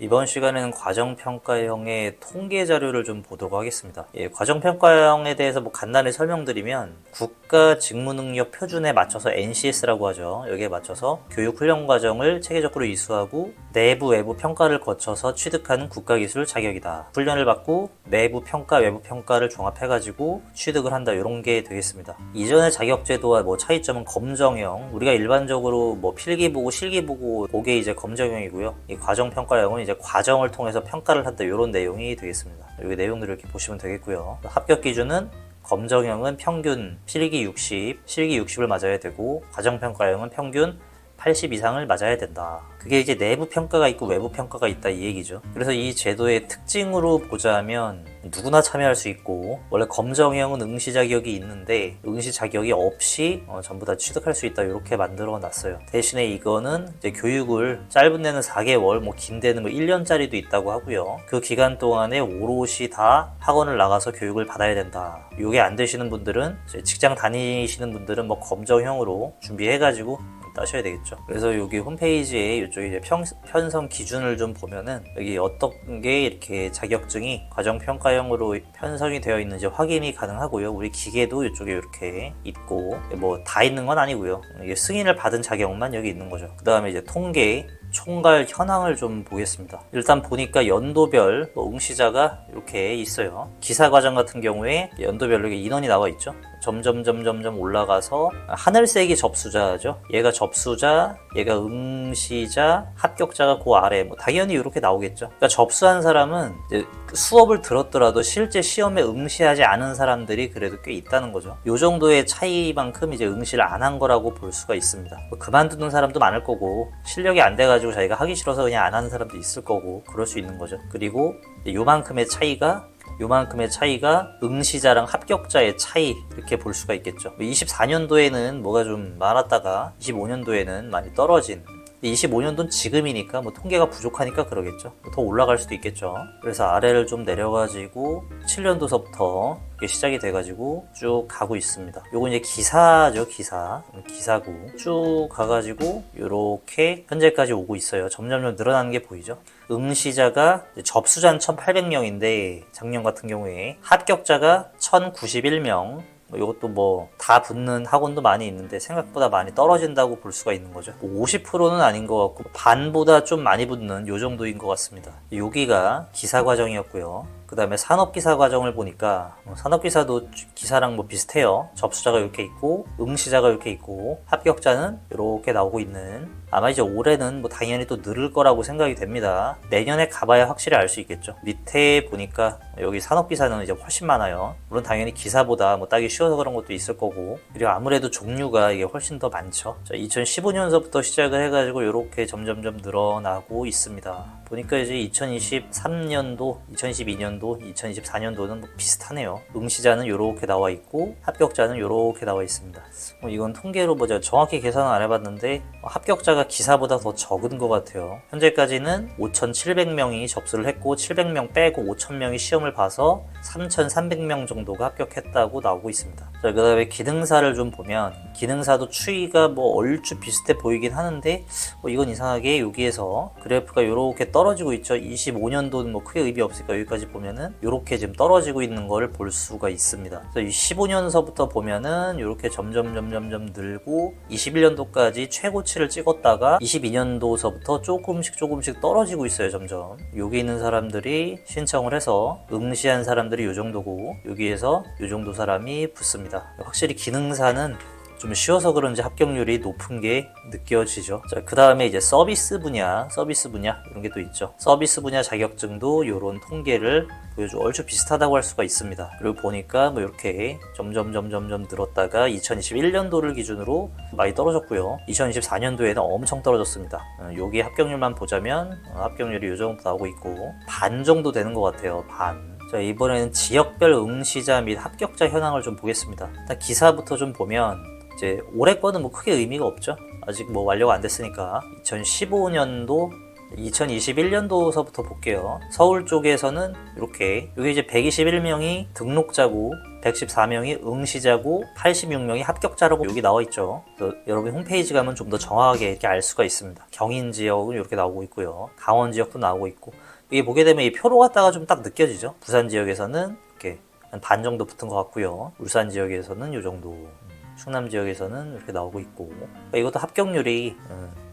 이번 시간에는 과정평가형의 통계 자료를 좀 보도록 하겠습니다. 과정평가형에 대해서 간단히 설명드리면 국가직무능력 표준에 맞춰서 NCS라고 하죠. 여기에 맞춰서 교육훈련 과정을 체계적으로 이수하고 내부 외부 평가를 거쳐서 취득하는 국가기술 자격이다. 훈련을 받고 내부 평가 외부 평가를 종합해가지고 취득을 한다. 이런 게 되겠습니다. 이전의 자격제도와 차이점은 검정형, 우리가 일반적으로 필기보고 실기보고 그게 이제 검정형이고요. 이 과정평가형은 이제 과정을 통해서 평가를 한다. 이런 내용이 되겠습니다. 여기 내용들을 이렇게 보시면 되겠고요. 합격 기준은 검정형은 평균 필기 60, 실기 60을 맞아야 되고 과정평가형은 평균 80 이상을 맞아야 된다. 그게 이제 내부 평가가 있고 외부 평가가 있다 이 얘기죠. 그래서 이 제도의 특징으로 보자면 누구나 참여할 수 있고, 원래 검정형은 응시 자격이 있는데 응시 자격이 없이 전부 다 취득할 수 있다 이렇게 만들어 놨어요. 대신에 이거는 이제 교육을 짧은 데는 4개월, 긴 데는 1년짜리도 있다고 하고요. 그 기간 동안에 오롯이 다 학원을 나가서 교육을 받아야 된다. 이게 안 되시는 분들은, 직장 다니시는 분들은 검정형으로 준비해가지고 따셔야 되겠죠. 그래서 여기 홈페이지에 이쪽에 이제 편성 기준을 좀 보면은 여기 어떤 게 이렇게 자격증이 과정평가형으로 편성이 되어 있는지 확인이 가능하고요. 우리 기계도 이쪽에 이렇게 있고, 다 있는 건 아니고요. 이게 승인을 받은 자격만 여기 있는 거죠. 그 다음에 이제 통계 총괄 현황을 좀 보겠습니다. 일단 보니까 연도별 응시자가 이렇게 있어요. 기사과정 같은 경우에 연도별로 인원이 나와 있죠. 점점 올라가서 하늘색이 접수자죠. 얘가 접수자, 얘가 응시자, 합격자가 그 아래 당연히 이렇게 나오겠죠. 그러니까 접수한 사람은 이제 수업을 들었더라도 실제 시험에 응시하지 않은 사람들이 그래도 꽤 있다는 거죠. 요 정도의 차이만큼 이제 응시를 안 한 거라고 볼 수가 있습니다. 그만두는 사람도 많을 거고, 실력이 안 돼가지고 자기가 하기 싫어서 그냥 안 하는 사람도 있을 거고, 그럴 수 있는 거죠. 그리고 요만큼의 차이가 응시자랑 합격자의 차이, 이렇게 볼 수가 있겠죠. 24년도에는 뭐가 좀 많았다가 25년도에는 많이 떨어진, 25년도는 지금이니까 통계가 부족하니까 그러겠죠. 더 올라갈 수도 있겠죠. 그래서 아래를 좀 내려가지고 7년도서부터 시작이 돼가지고 쭉 가고 있습니다. 요건 이제 기사죠. 기사고 쭉 가가지고 요렇게 현재까지 오고 있어요. 점점 늘어나는 게 보이죠. 응시자가 접수자는 1800명인데 작년 같은 경우에 합격자가 1091명, 이것도 다 붙는 학원도 많이 있는데 생각보다 많이 떨어진다고 볼 수가 있는 거죠. 50%는 아닌 것 같고 반보다 좀 많이 붙는 요 정도인 것 같습니다. 여기가 기사과정이었고요. 그 다음에 산업기사과정을 보니까 산업기사도 기사랑 비슷해요. 접수자가 이렇게 있고 응시자가 이렇게 있고 합격자는 이렇게 나오고 있는, 아마 이제 올해는 당연히 또 늘을 거라고 생각이 됩니다. 내년에 가봐야 확실히 알 수 있겠죠. 밑에 보니까 여기 산업기사는 이제 훨씬 많아요. 물론 당연히 기사보다 따기 쉬워서 그런 것도 있을 거고, 그리고 아무래도 종류가 이게 훨씬 더 많죠. 2015년서부터 시작을 해가지고 이렇게 점점 늘어나고 있습니다. 보니까 이제 2023년도, 2022년도, 2024년도는 비슷하네요. 응시자는 이렇게 나와 있고 합격자는 이렇게 나와 있습니다. 이건 통계로 정확히 계산은 안 해봤는데 합격자가 기사보다 더 적은 것 같아요. 현재까지는 5,700명이 접수를 했고 700명 빼고 5,000명이 시험을 봐서 3,300명 정도가 합격했다고 나오고 있습니다. 그 다음에 기능사를 좀 보면 기능사도 추이가 얼추 비슷해 보이긴 하는데 이건 이상하게 여기에서 그래프가 이렇게 떨어지고 있죠. 25년도는 크게 의미 없으니까 여기까지 보면은 이렇게 지금 떨어지고 있는 걸 볼 수가 있습니다. 그래서 15년서부터 보면은 이렇게 점점 늘고 21년도까지 최고치를 찍었다가 22년도서부터 조금씩 떨어지고 있어요. 점점 여기 있는 사람들이 신청을 해서 응시한 사람들이 이 정도고 여기에서 이 정도 사람이 붙습니다. 확실히 기능사는 좀 쉬워서 그런지 합격률이 높은 게 느껴지죠. 그 다음에 이제 서비스 분야 이런 게 또 있죠. 서비스 분야 자격증도 이런 통계를 보여주고 얼추 비슷하다고 할 수가 있습니다. 그리고 보니까 이렇게 점점 늘었다가 2021년도를 기준으로 많이 떨어졌고요. 2024년도에는 엄청 떨어졌습니다. 여기 합격률만 보자면 합격률이 이 정도 나오고 있고 반 정도 되는 것 같아요. 반. 자, 이번에는 지역별 응시자 및 합격자 현황을 좀 보겠습니다. 일단 기사부터 좀 보면 이제 올해 거는 크게 의미가 없죠. 아직 완료가 안 됐으니까 2015년도 2021년도서부터 볼게요. 서울 쪽에서는 이렇게 여기 이제 121명이 등록자고 114명이 응시자고 86명이 합격자라고 여기 나와 있죠. 여러분 홈페이지 가면 좀 더 정확하게 이렇게 알 수가 있습니다. 경인 지역은 이렇게 나오고 있고요. 강원 지역도 나오고 있고 이게 보게 되면 이 표로 갖다가 좀 딱 느껴지죠. 부산 지역에서는 이렇게 한 반 정도 붙은 것 같고요. 울산 지역에서는 이 정도, 충남 지역에서는 이렇게 나오고 있고 그러니까 이것도 합격률이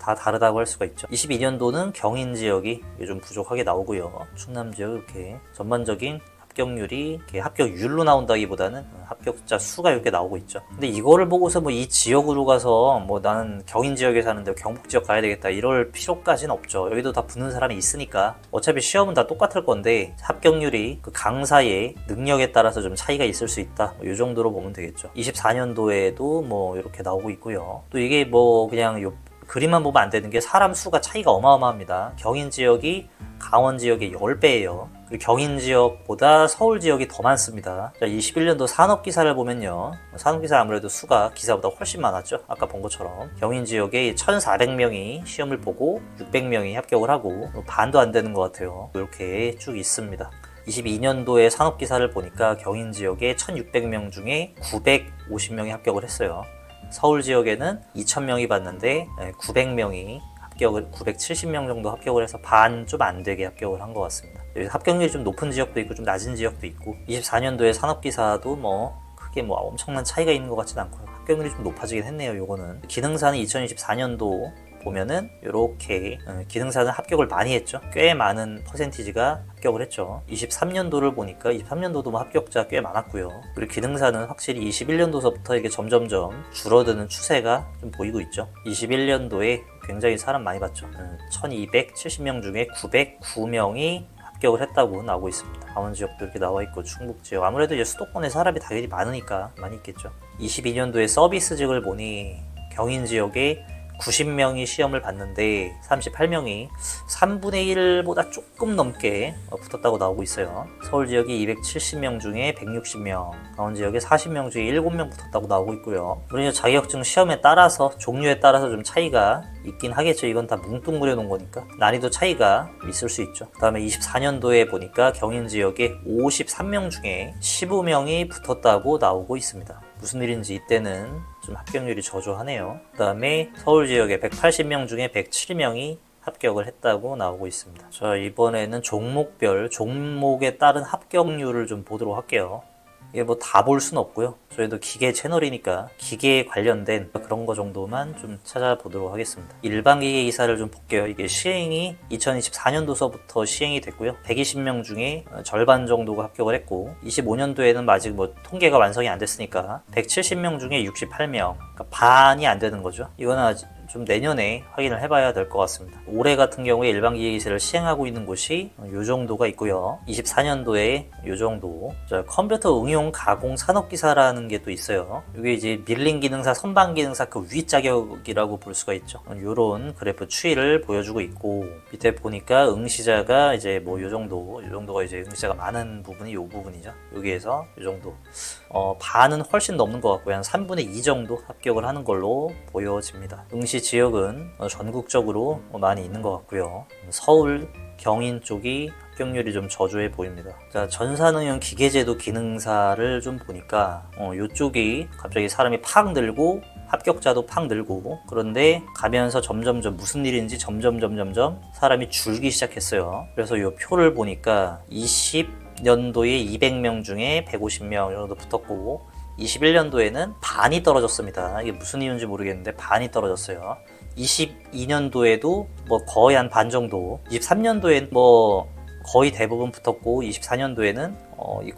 다 다르다고 할 수가 있죠. 22년도는 경인 지역이 좀 부족하게 나오고요. 충남 지역 이렇게 전반적인 합격률이 이렇게 합격률로 나온다기보다는 합격자 수가 이렇게 나오고 있죠. 근데 이거를 보고서 뭐 이 지역으로 가서 뭐 나는 경인 지역에 사는데 경북 지역 가야 되겠다 이럴 필요까지는 없죠. 여기도 다 붙는 사람이 있으니까 어차피 시험은 다 똑같을 건데 합격률이 그 강사의 능력에 따라서 좀 차이가 있을 수 있다. 이 정도로 보면 되겠죠. 24년도에도 뭐 이렇게 나오고 있고요. 또 이게 뭐 그냥 요 그림만 보면 안 되는 게 사람 수가 차이가 어마어마합니다. 경인 지역이 강원 지역의 10배예요. 그리고 경인 지역보다 서울 지역이 더 많습니다. 자, 21년도 산업기사를 보면요. 산업기사 아무래도 수가 기사보다 훨씬 많았죠. 아까 본 것처럼. 경인 지역에 1,400명이 시험을 보고 600명이 합격을 하고 반도 안 되는 것 같아요. 이렇게 쭉 있습니다. 22년도에 산업기사를 보니까 경인 지역에 1,600명 중에 950명이 합격을 했어요. 서울 지역에는 2,000명이 봤는데 900명이 합격을 970명 정도 합격을 해서 반 좀 안 되게 합격을 한 것 같습니다. 합격률이 좀 높은 지역도 있고 좀 낮은 지역도 있고 24년도에 산업기사도 뭐 크게 뭐 엄청난 차이가 있는 것 같지는 않고요. 합격률이 좀 높아지긴 했네요. 요거는 기능사는 2024년도 보면은 이렇게 기능사는 합격을 많이 했죠. 꽤 많은 퍼센티지가 합격을 했죠. 23년도를 보니까 23년도도 뭐 합격자 꽤 많았고요. 그리고 기능사는 확실히 21년도서부터 이게 점점점 줄어드는 추세가 좀 보이고 있죠. 21년도에 굉장히 사람 많이 봤죠. 1270명 중에 909명이 합격을 했다고 나오고 있습니다. 강원 지역도 이렇게 나와 있고 충북 지역 아무래도 이제 수도권에 사람이 당연히 많으니까 많이 있겠죠. 22년도에 서비스직을 보니 경인 지역에 90명이 시험을 봤는데 38명이 3분의 1보다 조금 넘게 붙었다고 나오고 있어요. 서울 지역이 270명 중에 160명, 강원 지역에 40명 중에 7명 붙었다고 나오고 있고요. 물론 자격증 시험에 따라서 종류에 따라서 좀 차이가 있긴 하겠죠. 이건 다 뭉뚱그려 놓은 거니까 난이도 차이가 있을 수 있죠. 그 다음에 24년도에 보니까 경인 지역에 53명 중에 15명이 붙었다고 나오고 있습니다. 무슨 일인지 이때는 좀 합격률이 저조하네요. 그 다음에 서울 지역에 180명 중에 107명이 합격을 했다고 나오고 있습니다. 자, 이번에는 종목별, 종목에 따른 합격률을 좀 보도록 할게요. 이게 뭐 다 볼 수는 없고요. 저희도 기계 채널이니까 기계에 관련된 그런 거 정도만 좀 찾아보도록 하겠습니다. 일반 기계 기사를 좀 볼게요. 이게 시행이 2024년도서부터 시행이 됐고요. 120명 중에 절반 정도가 합격을 했고 25년도에는 아직 뭐 통계가 완성이 안 됐으니까 170명 중에 68명, 그러니까 반이 안 되는 거죠. 이거는 아직 좀 내년에 확인을 해봐야 될 것 같습니다. 올해 같은 경우에 일반 기계 기사를 시행하고 있는 곳이 이 정도가 있고요. 24년도에 이 정도. 자, 컴퓨터 응용 가공 산업 기사라는 게 또 있어요. 이게 이제 밀링 기능사, 선반 기능사 그 위 자격이라고 볼 수가 있죠. 이런 그래프 추이를 보여주고 있고 밑에 보니까 응시자가 이제 뭐 이 정도가 이제 응시자가 많은 부분이 이 부분이죠. 여기에서 이 정도. 반은 훨씬 넘는 것 같고요. 한 3분의 2 정도 합격을 하는 걸로 보여집니다. 응시 지역은 전국적으로 많이 있는 것 같고요. 서울, 경인 쪽이 합격률이 좀 저조해 보입니다. 자, 전산응용 기계제도 기능사를 좀 보니까 이쪽이 갑자기 사람이 팍 늘고 합격자도 팍 늘고 그런데 가면서 점점점 무슨 일인지 점점 사람이 줄기 시작했어요. 그래서 이 표를 보니까 20년도에 200명 중에 150명 정도 붙었고 21년도에는 반이 떨어졌습니다. 이게 무슨 이유인지 모르겠는데 반이 떨어졌어요. 22년도에도 뭐 거의 한 반 정도, 23년도엔 뭐 거의 대부분 붙었고 24년도에는 이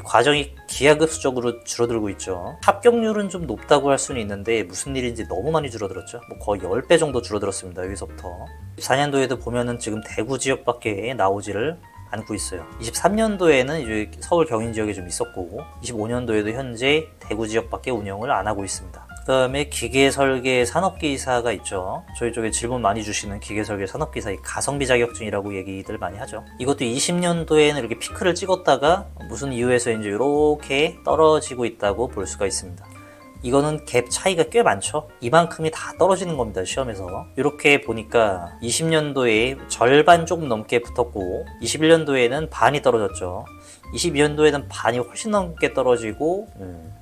과정이 기하급수적으로 줄어들고 있죠. 합격률은 좀 높다고 할 수는 있는데 무슨 일인지 너무 많이 줄어들었죠. 뭐 거의 10배 정도 줄어들었습니다. 여기서부터 24년도에도 보면은 지금 대구 지역밖에 나오지를 않고 있어요. 23년도에는 이제 서울 경인 지역에 좀 있었고 25년도에도 현재 대구 지역밖에 운영을 안 하고 있습니다. 그 다음에 기계설계 산업기사가 있죠. 저희 쪽에 질문 많이 주시는 기계설계 산업기사 가성비 자격증이라고 얘기들 많이 하죠. 이것도 20년도에는 이렇게 피크를 찍었다가 무슨 이유에서 이제 이렇게 떨어지고 있다고 볼 수가 있습니다. 이거는 갭 차이가 꽤 많죠. 이만큼이 다 떨어지는 겁니다, 시험에서. 이렇게 보니까 20년도에 절반 조금 넘게 붙었고 21년도에는 반이 떨어졌죠. 22년도에는 반이 훨씬 넘게 떨어지고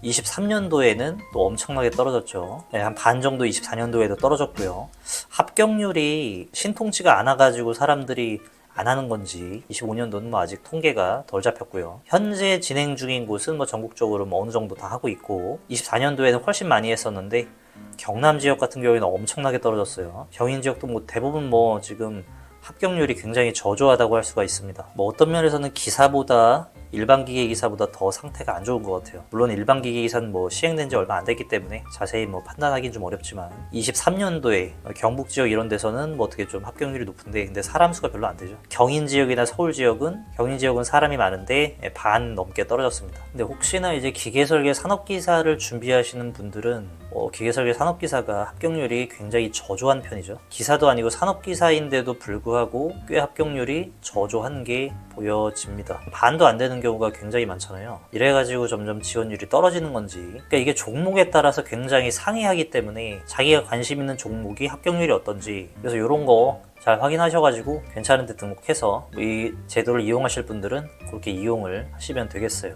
23년도에는 또 엄청나게 떨어졌죠. 네, 한 반 정도 24년도에도 떨어졌고요. 합격률이 신통치가 않아가지고 사람들이 안 하는 건지 25년도는 뭐 아직 통계가 덜 잡혔고요. 현재 진행 중인 곳은 뭐 전국적으로 뭐 어느 정도 다 하고 있고 24년도에는 훨씬 많이 했었는데 경남 지역 같은 경우에는 엄청나게 떨어졌어요. 경인 지역도 뭐 대부분 뭐 지금 합격률이 굉장히 저조하다고 할 수가 있습니다. 뭐 어떤 면에서는 기사보다 일반 기계 기사보다 더 상태가 안 좋은 것 같아요. 물론 일반 기계 기사는 뭐 시행된 지 얼마 안 됐기 때문에 자세히 뭐 판단하기는 좀 어렵지만 23년도에 경북 지역 이런 데서는 뭐 어떻게 좀 합격률이 높은데 근데 사람 수가 별로 안 되죠. 경인 지역이나 서울 지역은 사람이 많은데 반 넘게 떨어졌습니다. 근데 혹시나 이제 기계설계 산업기사를 준비하시는 분들은 기계설계 산업기사가 합격률이 굉장히 저조한 편이죠. 기사도 아니고 산업기사인데도 불구하고 꽤 합격률이 저조한 게 보여집니다. 반도 안 되는 경우가 굉장히 많잖아요. 이래가지고 점점 지원율이 떨어지는 건지 그러니까 이게 종목에 따라서 굉장히 상이하기 때문에 자기가 관심 있는 종목이 합격률이 어떤지 그래서 이런 거 잘 확인하셔가지고 괜찮은 데 등록해서 이 제도를 이용하실 분들은 그렇게 이용을 하시면 되겠어요.